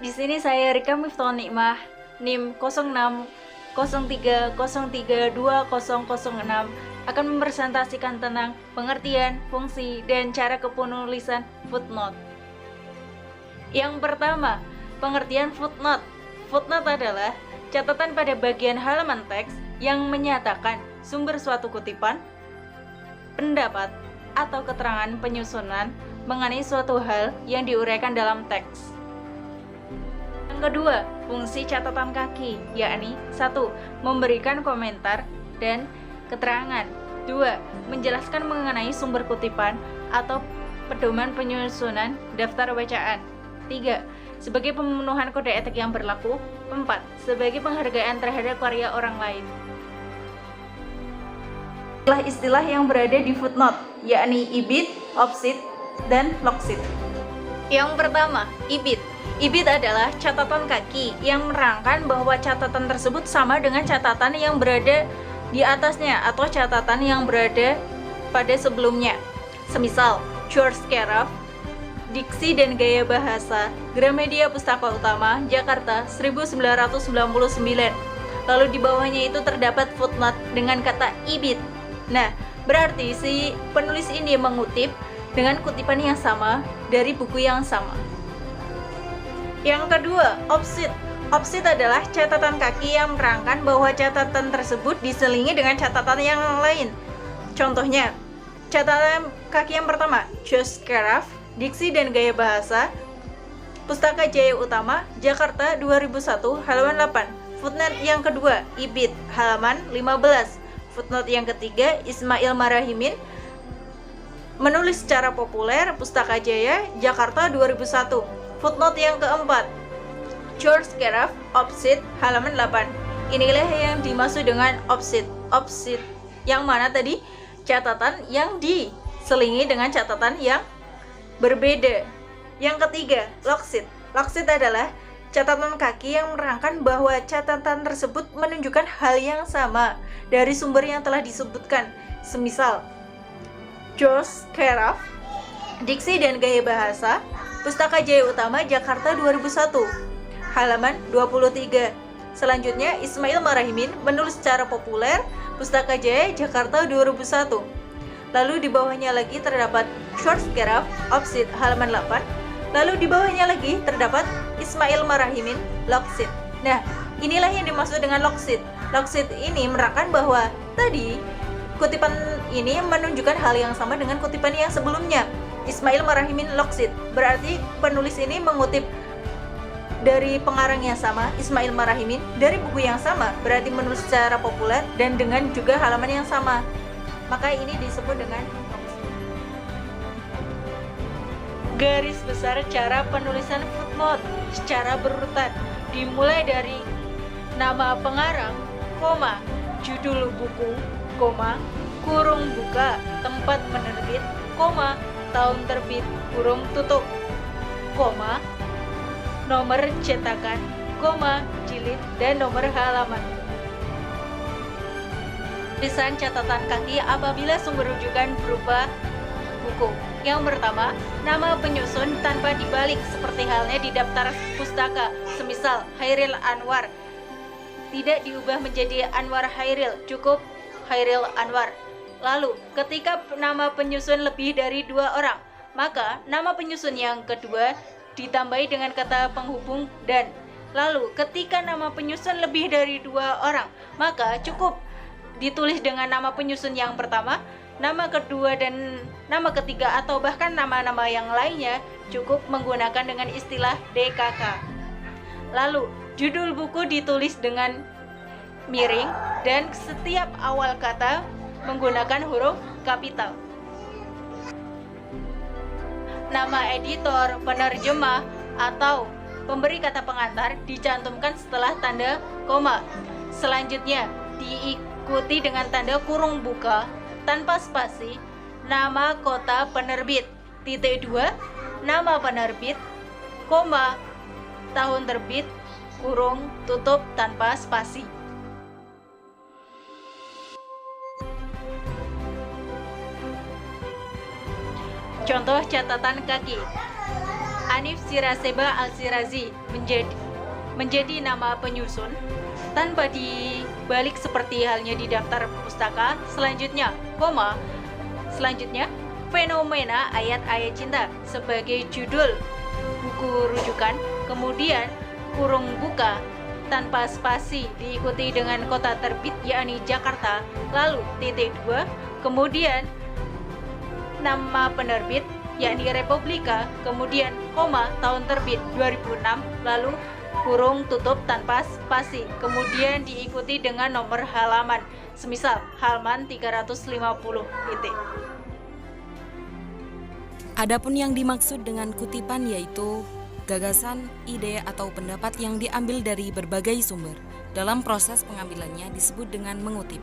Di sini saya Rika Miftah Nikmah, NIM 0603032006 akan mempresentasikan tentang pengertian, fungsi, dan cara penulisan footnote. Yang pertama, pengertian footnote. Footnote adalah catatan pada bagian halaman teks yang menyatakan sumber suatu kutipan, pendapat, atau keterangan penyusunan mengenai suatu hal yang diuraikan dalam teks. Yang kedua, fungsi catatan kaki, yakni 1. Memberikan komentar dan keterangan. 2. Menjelaskan mengenai sumber kutipan atau pedoman penyusunan daftar bacaan. 3. Sebagai pemenuhan kode etik yang berlaku. 4. Sebagai penghargaan terhadap karya orang lain. Istilah-istilah yang berada di footnote, yakni ibid, offset, dan lockset. Yang pertama, ibid. Ibid adalah catatan kaki yang menerangkan bahwa catatan tersebut sama dengan catatan yang berada di atasnya atau catatan yang berada pada sebelumnya. Semisal, George Caraf, Diksi dan Gaya Bahasa, Gramedia Pustaka Utama, Jakarta, 1999. Lalu di bawahnya itu terdapat footnote dengan kata ibid. Nah, berarti si penulis ini mengutip dengan kutipan yang sama dari buku yang sama. Yang kedua, offset. Offset adalah catatan kaki yang menerangkan bahwa catatan tersebut diselingi dengan catatan yang lain. Contohnya, catatan kaki yang pertama, George Caraf, Diksi dan Gaya Bahasa, Pustaka Jaya Utama, Jakarta 2001, halaman 8. Footnote yang kedua, ibid, halaman 15. Footnote yang ketiga, Ismail Marahimin, menulis secara populer, Pustaka Jaya, Jakarta 2001. Footnote yang keempat, George Caraf, offset, halaman 8. Inilah yang dimaksud dengan offset. Offset yang mana tadi? Catatan yang diselingi dengan catatan yang berbeda. Yang ketiga, lockset. Lockset adalah catatan kaki yang menerangkan bahwa catatan tersebut menunjukkan hal yang sama dari sumber yang telah disebutkan. Semisal, George Caraf, Diksi dan Gaya Bahasa, Pustaka Jaya Utama, Jakarta 2001, halaman 23. Selanjutnya, Ismail Marahimin, menulis secara populer, Pustaka Jaya, Jakarta 2001. Lalu di bawahnya lagi terdapat George Caraf, offset, halaman 8. Lalu di bawahnya lagi terdapat Ismail Marahimin, lockset. Nah, inilah yang dimaksud dengan lockset. Lockset ini menerangkan bahwa tadi kutipan ini menunjukkan hal yang sama dengan kutipan yang sebelumnya. Ismail Marahimin, lockset. Berarti penulis ini mengutip dari pengarang yang sama, Ismail Marahimin, dari buku yang sama, berarti menulis secara populer dan dengan juga halaman yang sama. Maka ini disebut dengan garis besar cara penulisan footnote secara berurutan, dimulai dari nama pengarang, koma, judul buku, koma, kurung buka, tempat penerbit, koma, tahun terbit, kurung tutup, koma, nomor cetakan, koma, jilid, dan nomor halaman. Tulisan catatan kaki apabila sumber rujukan berupa buku. Yang pertama, nama penyusun tanpa dibalik seperti halnya di daftar pustaka, semisal Hairil Anwar. Tidak diubah menjadi Anwar Hairil, cukup Hairil Anwar. Lalu, ketika nama penyusun lebih dari 2 orang, maka nama penyusun yang kedua ditambahi dengan kata penghubung dan. Lalu, ketika nama penyusun lebih dari 2 orang, maka cukup ditulis dengan nama penyusun yang pertama, nama kedua, dan nama ketiga, atau bahkan nama-nama yang lainnya cukup menggunakan dengan istilah DKK. Lalu, judul buku ditulis dengan miring dan setiap awal kata menggunakan huruf kapital. Nama editor, penerjemah, atau pemberi kata pengantar dicantumkan setelah tanda koma. Selanjutnya, diikuti dengan tanda kurung buka tanpa spasi, nama kota penerbit, titik 2, nama penerbit, koma, tahun terbit, kurung tutup tanpa spasi. Contoh catatan kaki. Hanif Siraseba Al-Sirazi menjadi nama penyusun tanpa dibalik seperti halnya di daftar pustaka. Selanjutnya, fenomena ayat-ayat cinta sebagai judul buku rujukan, kemudian kurung buka tanpa spasi diikuti dengan kota terbit yakni Jakarta, lalu titik 2, kemudian nama penerbit yakni Republika, kemudian koma tahun terbit 2006, lalu kurung tutup tanpa spasi, kemudian diikuti dengan nomor halaman, semisal halaman 350 titik. Adapun yang dimaksud dengan kutipan yaitu gagasan, ide, atau pendapat yang diambil dari berbagai sumber. Dalam proses pengambilannya disebut dengan mengutip.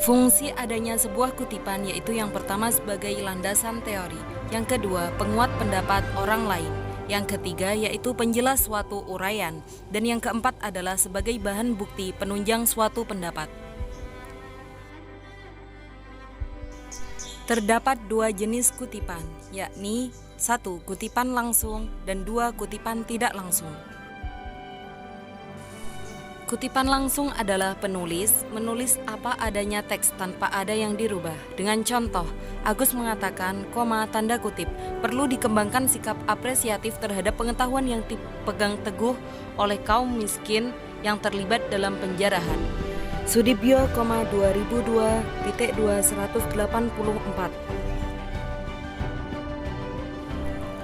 Fungsi adanya sebuah kutipan yaitu yang pertama sebagai landasan teori, yang kedua penguat pendapat orang lain, yang ketiga yaitu penjelas suatu uraian, dan yang keempat adalah sebagai bahan bukti penunjang suatu pendapat. Terdapat dua jenis kutipan, yakni 1. Kutipan langsung dan 2. Kutipan tidak langsung. Kutipan langsung adalah penulis menulis apa adanya teks tanpa ada yang dirubah. Dengan contoh, Agus mengatakan, tanda kutip, perlu dikembangkan sikap apresiatif terhadap pengetahuan yang dipegang teguh oleh kaum miskin yang terlibat dalam penjarahan. Sudibyo, 2002.284.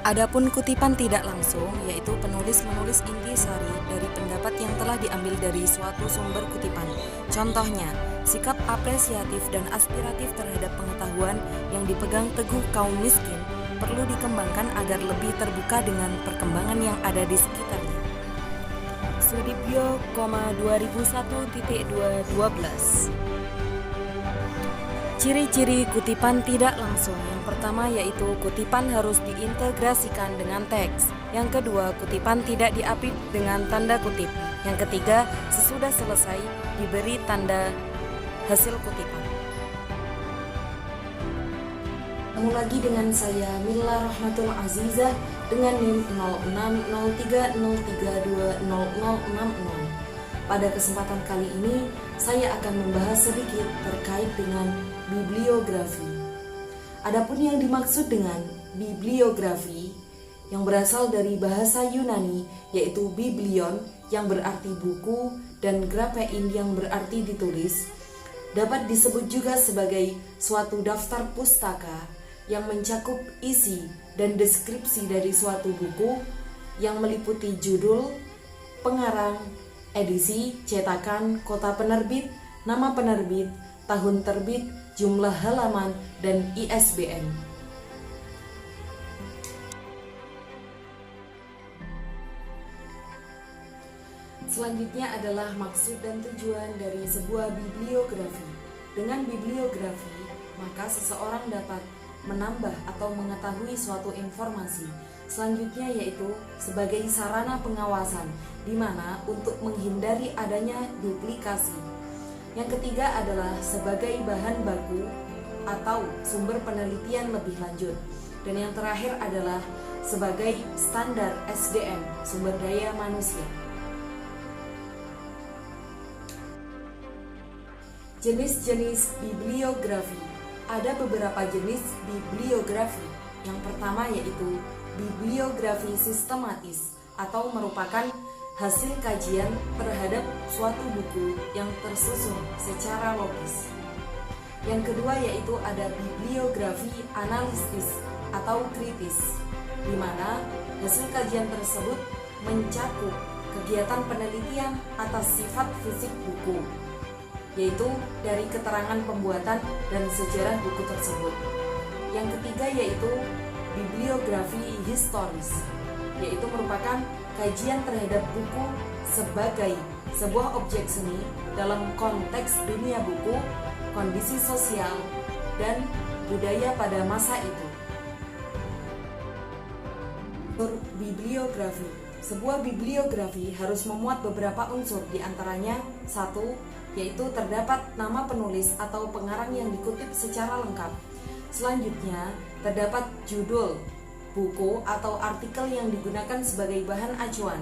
Adapun kutipan tidak langsung, yaitu penulis menulis intisari dari pendapat yang telah diambil dari suatu sumber kutipan. Contohnya, sikap apresiatif dan aspiratif terhadap pengetahuan yang dipegang teguh kaum miskin perlu dikembangkan agar lebih terbuka dengan perkembangan yang ada di sekitarnya. Sudibyo, 2001.212. Ciri-ciri kutipan tidak langsung. Yang pertama yaitu kutipan harus diintegrasikan dengan teks. Yang kedua, kutipan tidak diapit dengan tanda kutip. Yang ketiga, sesudah selesai diberi tanda hasil kutipan. Ketemu lagi dengan saya Mila Rahmatul Azizah dengan NIM 060303200060. Pada kesempatan kali ini, saya akan membahas sedikit terkait dengan bibliografi. Adapun yang dimaksud dengan bibliografi yang berasal dari bahasa Yunani yaitu biblion yang berarti buku dan graphein yang berarti ditulis, dapat disebut juga sebagai suatu daftar pustaka yang mencakup isi dan deskripsi dari suatu buku yang meliputi judul, pengarang, edisi, cetakan, kota penerbit, nama penerbit, tahun terbit, jumlah halaman, dan ISBN. Selanjutnya adalah maksud dan tujuan dari sebuah bibliografi. Dengan bibliografi, maka seseorang dapat menambah atau mengetahui suatu informasi. Selanjutnya yaitu sebagai sarana pengawasan, di mana untuk menghindari adanya duplikasi. Yang ketiga adalah sebagai bahan baku atau sumber penelitian lebih lanjut. Dan yang terakhir adalah sebagai standar SDM, sumber daya manusia. Jenis-jenis bibliografi. Ada beberapa jenis bibliografi. Yang pertama yaitu bibliografi sistematis atau merupakan hasil kajian terhadap suatu buku yang tersusun secara logis. Yang kedua yaitu ada bibliografi analitis atau kritis, di mana hasil kajian tersebut mencakup kegiatan penelitian atas sifat fisik buku, yaitu dari keterangan pembuatan dan sejarah buku tersebut. Yang ketiga yaitu bibliografi historis, yaitu merupakan kajian terhadap buku sebagai sebuah objek seni dalam konteks dunia buku, kondisi sosial, dan budaya pada masa itu. Bibliografi. Sebuah bibliografi harus memuat beberapa unsur, diantaranya 1. Yaitu terdapat nama penulis atau pengarang yang dikutip secara lengkap. Selanjutnya, terdapat judul, buku atau artikel yang digunakan sebagai bahan acuan.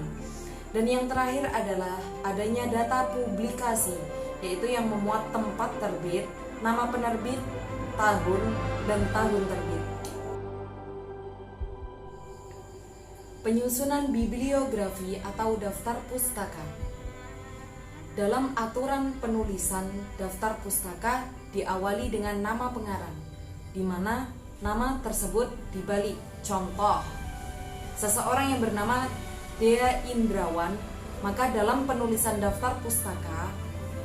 Dan yang terakhir adalah adanya data publikasi, yaitu yang memuat tempat terbit, nama penerbit, tahun, dan tahun terbit. Penyusunan bibliografi atau daftar pustaka. Dalam aturan penulisan daftar pustaka diawali dengan nama pengarang, di mana nama tersebut dibalik. Contoh, seseorang yang bernama Dea Indrawan, maka dalam penulisan daftar pustaka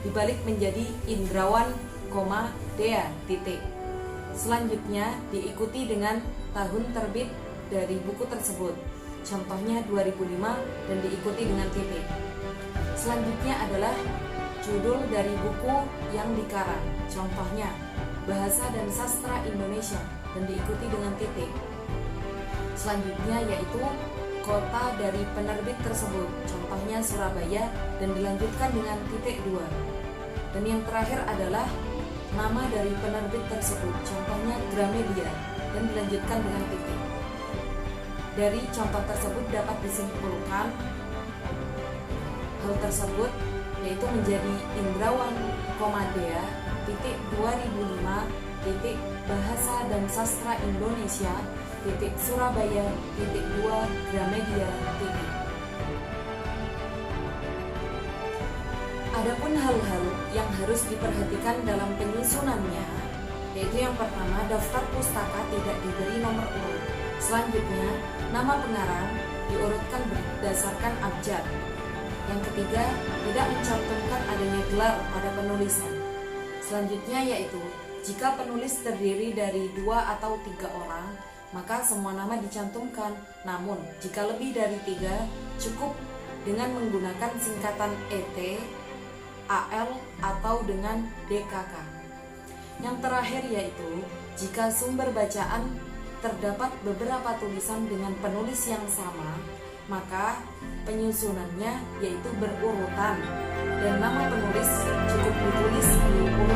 dibalik menjadi Indrawan, Dea, titik. Selanjutnya diikuti dengan tahun terbit dari buku tersebut. Contohnya 2005 dan diikuti dengan titik. Selanjutnya adalah judul dari buku yang dikarang. Contohnya Bahasa dan Sastra Indonesia dan diikuti dengan titik. Selanjutnya yaitu kota dari penerbit tersebut. Contohnya Surabaya dan dilanjutkan dengan titik 2. Dan yang terakhir adalah nama dari penerbit tersebut. Contohnya Gramedia dan dilanjutkan dengan titik. Dari contoh tersebut dapat disimpulkan hal tersebut yaitu menjadi Indrawan, Dea, titik 2005, titik Bahasa dan Sastra Indonesia, titik Surabaya, titik 2 Gramedia, titik. Adapun hal-hal yang harus diperhatikan dalam penyusunannya, yaitu yang pertama, daftar pustaka tidak diberi nomor urut. Selanjutnya, nama pengarang diurutkan berdasarkan abjad. Yang ketiga, tidak mencantumkan adanya gelar pada penulisan. Selanjutnya yaitu, jika penulis terdiri dari 2 atau 3 orang, maka semua nama dicantumkan. Namun, jika lebih dari 3, cukup dengan menggunakan singkatan ET, AL, atau dengan DKK. Yang terakhir yaitu, jika sumber bacaan terdapat beberapa tulisan dengan penulis yang sama, maka penyusunannya yaitu berurutan dan nama penulis cukup ditulis di urutan